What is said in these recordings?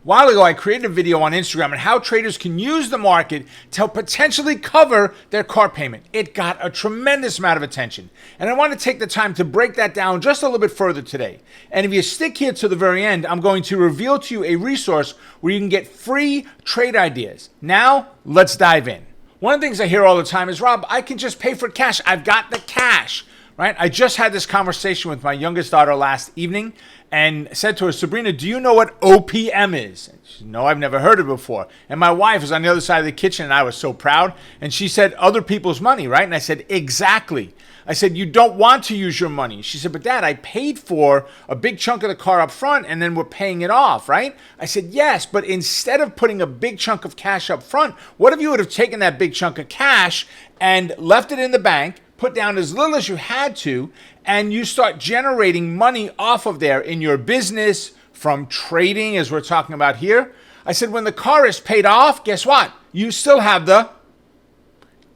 while ago, I created a video on Instagram on how traders can use the market to potentially cover their car payment. It got a tremendous amount of attention. And I want to take the time to break that down just a little bit further today. And if you stick here to the very end, I'm going to reveal to you a resource where you can get free trade ideas. Now, let's dive in. One of the things I hear all the time is, Rob, I can just pay for cash. I've got the cash. Right? I just had this conversation with my youngest daughter last evening and said to her, Sabrina, do you know what OPM is? And she said, no, I've never heard of it before. And my wife was on the other side of the kitchen and I was so proud. And she said, other people's money, right? And I said, exactly. I said, you don't want to use your money. She said, but Dad, I paid for a big chunk of the car up front and then we're paying it off, right? I said, yes, but instead of putting a big chunk of cash up front, what if you would have taken that big chunk of cash and left it in the bank, put down as little as you had to, and you start generating money off of there in your business from trading, as we're talking about here. I said, when the car is paid off, guess what? You still have the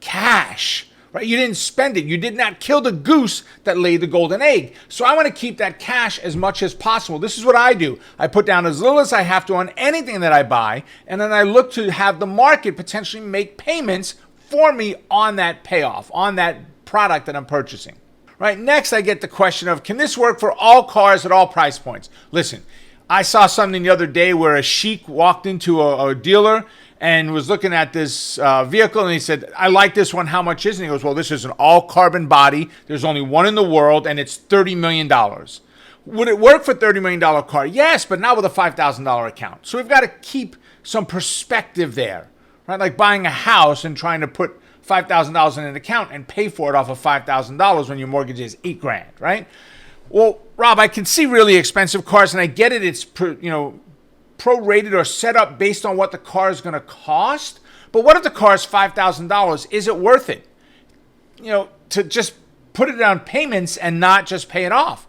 cash, right? You didn't spend it. You did not kill the goose that laid the golden egg. So I want to keep that cash as much as possible. This is what I do. I put down as little as I have to on anything that I buy, and then I look to have the market potentially make payments for me on that payoff, on that product that I'm purchasing. Right? Next, I get the question of, can this work for all cars at all price points? Listen, I saw something the other day where a sheik walked into a dealer and was looking at this vehicle and he said, I like this one, how much is it? And he goes, well, this is an all carbon body. There's only one in the world and it's $30 million. Would it work for a $30 million car? Yes, but not with a $5,000 account. So we've got to keep some perspective there, right? Like buying a house and trying to put $5,000 in an account and pay for it off of $5,000 when your mortgage is $8,000, right? Well, Rob, I can see really expensive cars and I get it. It's prorated or set up based on what the car is going to cost. But what if the car is $5,000? Is it worth it? To just put it down payments and not just pay it off?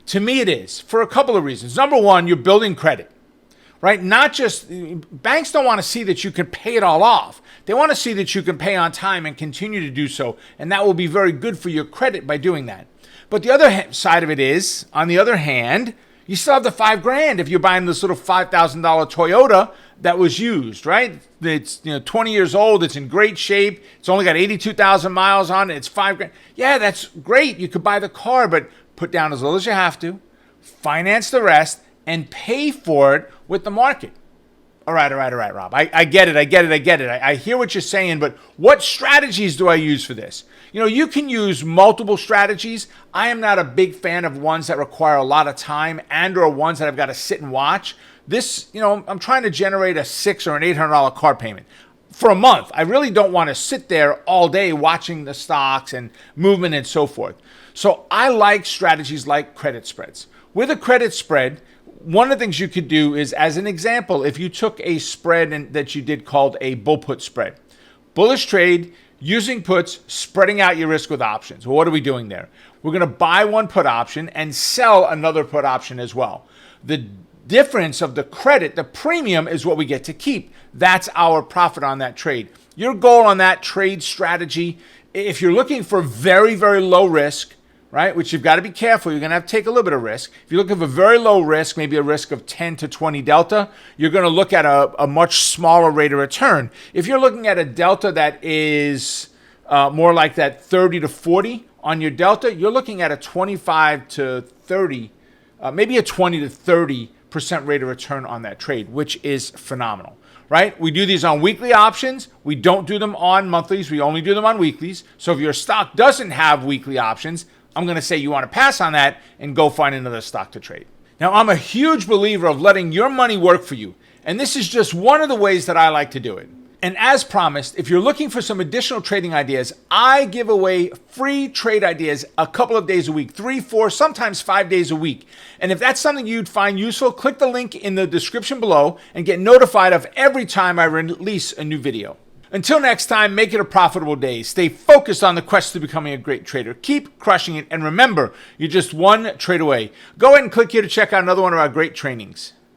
To me, it is for a couple of reasons. Number one, you're building credit. Right? Not just, banks don't want to see that you can pay it all off. They want to see that you can pay on time and continue to do so. And that will be very good for your credit by doing that. But the other side of it is, on the other hand, you still have the $5,000 if you're buying this little $5,000 Toyota that was used, right? It's 20 years old. It's in great shape. It's only got 82,000 miles on it. It's $5,000. Yeah, that's great. You could buy the car, but put down as little as you have to, finance the rest, and pay for it with the market. All right, Rob. I get it. I hear what you're saying, but what strategies do I use for this? You can use multiple strategies. I am not a big fan of ones that require a lot of time and or ones that I've got to sit and watch. This, I'm trying to generate a $600 or an $800 car payment for a month. I really don't want to sit there all day watching the stocks and movement and so forth. So I like strategies like credit spreads. With a credit spread, one of the things you could do is, as an example, if you took a spread that you did called a bull put spread. Bullish trade, using puts, spreading out your risk with options. Well, what are we doing there? We're going to buy one put option and sell another put option as well. The difference of the credit, the premium, is what we get to keep. That's our profit on that trade. Your goal on that trade strategy, if you're looking for very, very low risk, right, which you've got to be careful. You're going to have to take a little bit of risk. If you're looking for very low risk, maybe a risk of 10 to 20 delta, you're going to look at a much smaller rate of return. If you're looking at a delta that is more like that 30 to 40 on your delta, you're looking at a 25 to 30, maybe a 20 to 30% rate of return on that trade, which is phenomenal. Right? We do these on weekly options. We don't do them on monthlies. We only do them on weeklies. So if your stock doesn't have weekly options, I'm going to say you want to pass on that and go find another stock to trade. Now, I'm a huge believer of letting your money work for you. And this is just one of the ways that I like to do it. And as promised, if you're looking for some additional trading ideas, I give away free trade ideas a couple of days a week, 3, 4, sometimes 5 days a week. And if that's something you'd find useful, click the link in the description below and get notified of every time I release a new video. Until next time, make it a profitable day. Stay focused on the quest to becoming a great trader. Keep crushing it. And remember, you're just one trade away. Go ahead and click here to check out another one of our great trainings.